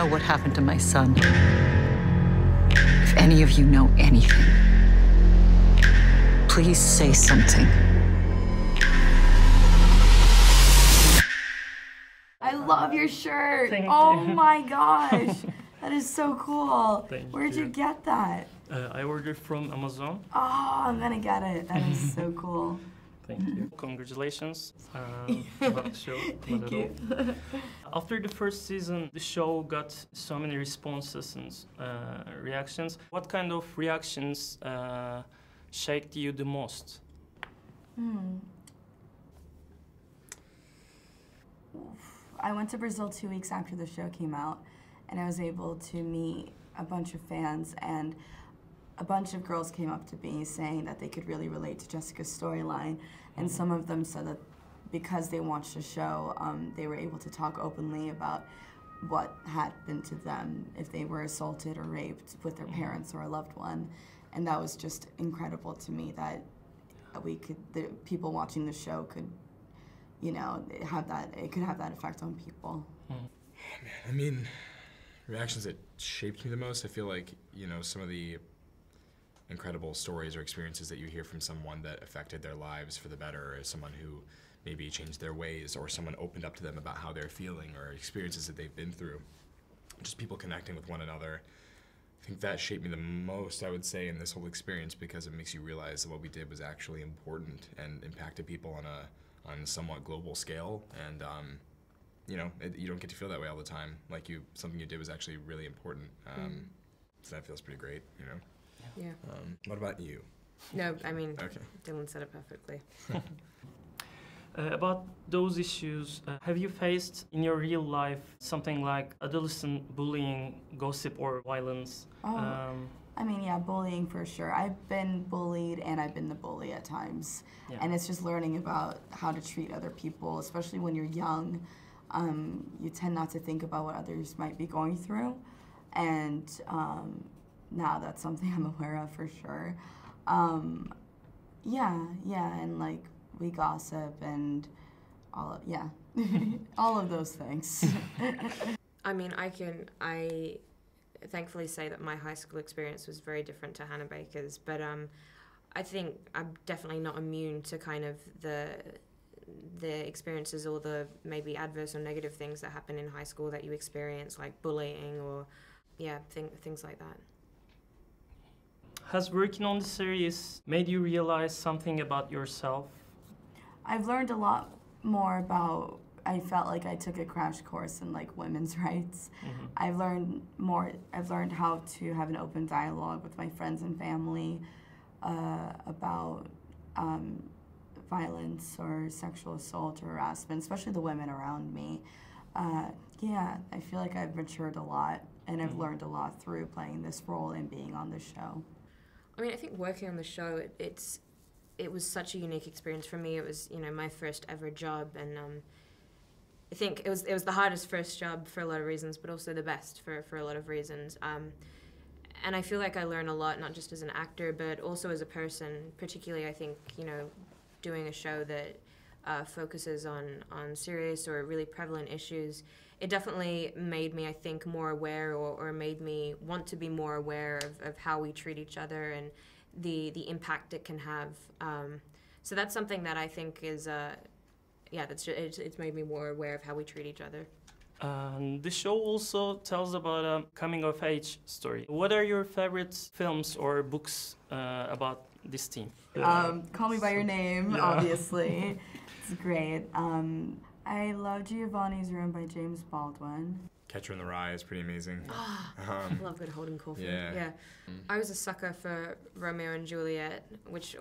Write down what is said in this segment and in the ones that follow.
know what happened to my son, if any of you know anything, please say something. I love your shirt. Thank oh you. My gosh. That is so cool. Where'd you you. get that? I ordered from Amazon. Oh, I'm gonna get it. That is so cool. Thank you. Congratulations about the show. Thank you. After the first season, the show got so many responses and reactions. What kind of reactions shocked you the most? I went to Brazil 2 weeks after the show came out, and I was able to meet a bunch of fans, and a bunch of girls came up to me saying that they could really relate to Jessica's storyline, and some of them said that because they watched the show, they were able to talk openly about what happened to them if they were assaulted or raped with their parents or a loved one, and that was just incredible to me that the people watching the show could, you know, it could have that effect on people. Oh, man, I mean, reactions that shaped me the most, I feel like, you know, some of the incredible stories or experiences that you hear from someone that affected their lives for the better, or someone who maybe changed their ways, or someone opened up to them about how they're feeling, or experiences that they've been through. Just people connecting with one another. I think that shaped me the most, I would say, in this whole experience, because it makes you realize that what we did was actually important and impacted people on a somewhat global scale, and you know, you don't get to feel that way all the time. Like something you did was actually really important. So that feels pretty great, you know. Yeah. What about you? No, I mean, Okay. Dylan said it perfectly. About those issues, have you faced in your real life something like adolescent bullying, gossip, or violence? I mean, yeah, bullying for sure. I've been bullied and I've been the bully at times. Yeah. And it's just learning about how to treat other people, especially when you're young. You tend not to think about what others might be going through. And now that's something I'm aware of for sure. Yeah, and like we gossip and all of those things. I mean, I thankfully say that my high school experience was very different to Hannah Baker's, but I think I'm definitely not immune to kind of the experiences or the maybe adverse or negative things that happen in high school that you experience, like bullying or things like that. Has working on the series made you realize something about yourself? I've learned a lot more about, I felt like I took a crash course in like women's rights. I've learned how to have an open dialogue with my friends and family about violence or sexual assault or harassment, especially the women around me. Yeah, I feel like I've matured a lot, and I've learned a lot through playing this role and being on the show. I mean, I think working on the show, it was such a unique experience for me. It was, you know, my first ever job, and I think it was the hardest first job for a lot of reasons, but also the best for a lot of reasons. And I feel like I learn a lot, not just as an actor, but also as a person. Particularly, I think, you know, doing a show that focuses on serious or really prevalent issues, it definitely made me, I think, more aware or made me want to be more aware of how we treat each other and the impact it can have. So that's something that I think is, it's made me more aware of how we treat each other. The show also tells about a coming-of-age story. What are your favorite films or books about this theme? Call Me By Your Name, obviously. It's great. I love Giovanni's Room by James Baldwin. Catcher in the Rye is pretty amazing. I love good Holden Caulfield. Yeah. I was a sucker for Romeo and Juliet, which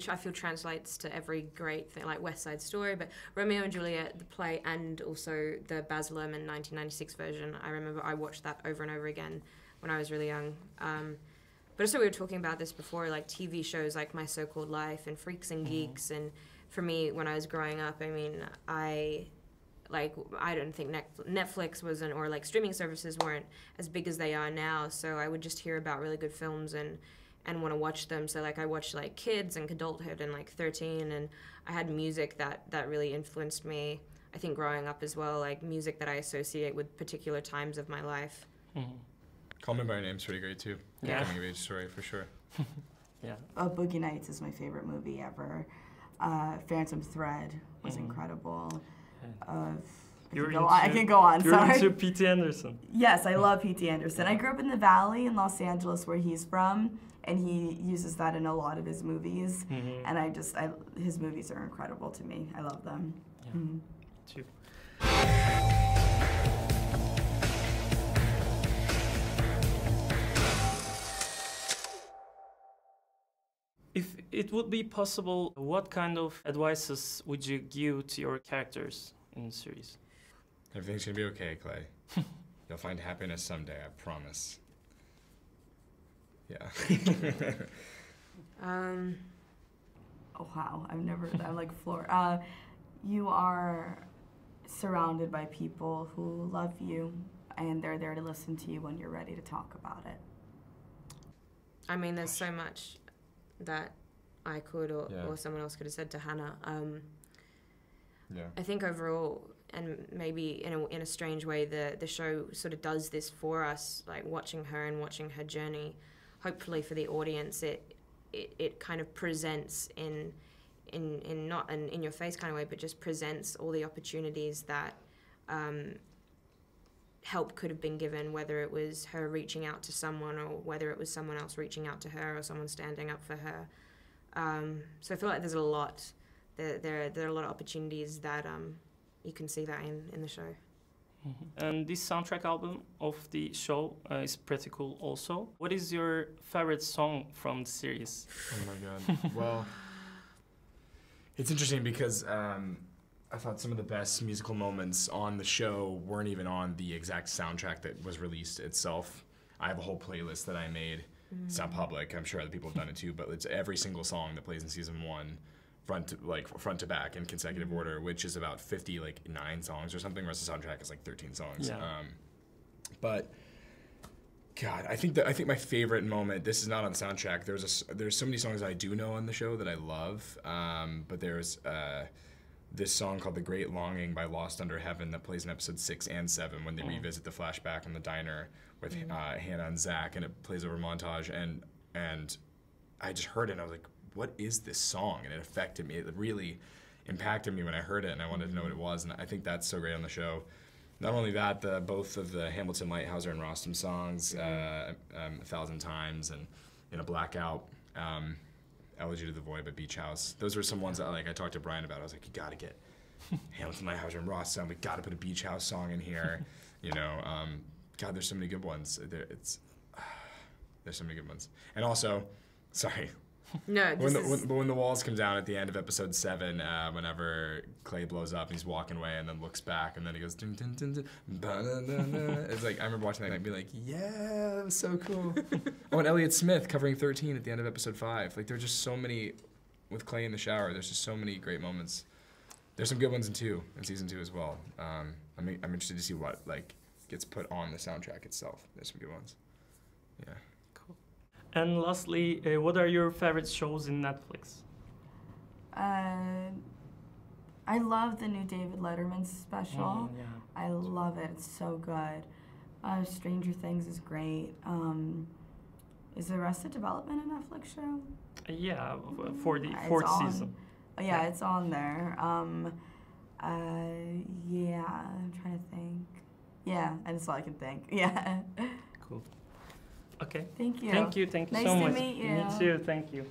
I feel translates to every great thing, like West Side Story. But Romeo and Juliet, the play, and also the Baz Luhrmann 1996 version. I remember I watched that over and over again when I was really young. But also we were talking about this before, like TV shows like My So-Called Life and Freaks and Geeks. And for me, when I was growing up, I mean, I don't think Netflix wasn't, or like streaming services weren't as big as they are now. So I would just hear about really good films and want to watch them. So like I watched like Kids and Adulthood and like 13, and I had music that really influenced me. I think growing up as well, like music that I associate with particular times of my life. Call Me By Your Name's pretty great too. Yeah. Coming of age story for sure. Yeah. Boogie Nights is my favorite movie ever. Phantom Thread was incredible. I can go on. You're Sorry. into P.T. Anderson. Yes, I love P.T. Anderson. I grew up in the Valley in Los Angeles, where he's from, and he uses that in a lot of his movies. And his movies are incredible to me. I love them. Yeah. Too. If it would be possible, what kind of advices would you give to your characters in the series? Everything's gonna be okay, Clay. You'll find happiness someday, I promise. Yeah. Oh wow, I'm like floor. You are surrounded by people who love you, and they're there to listen to you when you're ready to talk about it. I mean, there's so much that I could or someone else could have said to Hannah. I think overall, and maybe in a strange way, the show sort of does this for us, like watching her and watching her journey. Hopefully for the audience, it kind of presents in not an in your face kind of way, but just presents all the opportunities that help could have been given, whether it was her reaching out to someone or whether it was someone else reaching out to her or someone standing up for her. So I feel like there's a lot. There are a lot of opportunities that you can see that in the show. And this soundtrack album of the show is pretty cool also. What is your favorite song from the series? Oh my god. Well, it's interesting because I thought some of the best musical moments on the show weren't even on the exact soundtrack that was released itself. I have a whole playlist that I made. It's not public. I'm sure other people have done it too, but it's every single song that plays in season 1. Front to back in consecutive order, which is about 9 songs or something. The rest of the soundtrack is like 13 songs. Yeah. But God, I think my favorite moment. This is not on the soundtrack. There's so many songs I do know on the show that I love. But there's this song called "The Great Longing" by Lost Under Heaven that plays in episodes 6 and 7 when they revisit the flashback in the diner with Hannah and Zach, and it plays over montage. And I just heard it and I was like, what is this song? And it affected me. It really impacted me when I heard it, and I wanted to know what it was. And I think that's so great on the show. Not only that, both of the Hamilton, Lighthouser, and Rostam songs, 1,000 Times, and In a Blackout, Elegy to the Void by Beach House. Those were some ones that I talked to Brian about. I was like, you gotta get Hamilton, Lighthouser, and Rostam. We gotta put a Beach House song in here. God, there's so many good ones. There's so many good ones. And also, sorry. No, when the walls come down at the end of episode 7, whenever Clay blows up and he's walking away and then looks back and then he goes dun, dun, dun, dun, ba, da, da, da. It's like I remember watching that and I'd be like, yeah, that was so cool. Oh, and Elliott Smith covering 13 at the end of episode 5. Like there were just so many with Clay in the shower. There's just so many great moments. There's some good ones in season 2 as well. I'm interested to see what gets put on the soundtrack itself. There's some good ones. Yeah. And lastly, what are your favorite shows in Netflix? I love the new David Letterman special. Yeah. I love it. It's so good. Stranger Things is great. Is Arrested Development a Netflix show? Yeah, for the fourth season. Yeah, it's on there. Yeah, I'm trying to think. Yeah, that's all I can think. Yeah. Cool. Okay. Thank you. Thank you so much. Nice to meet you. Me too, thank you.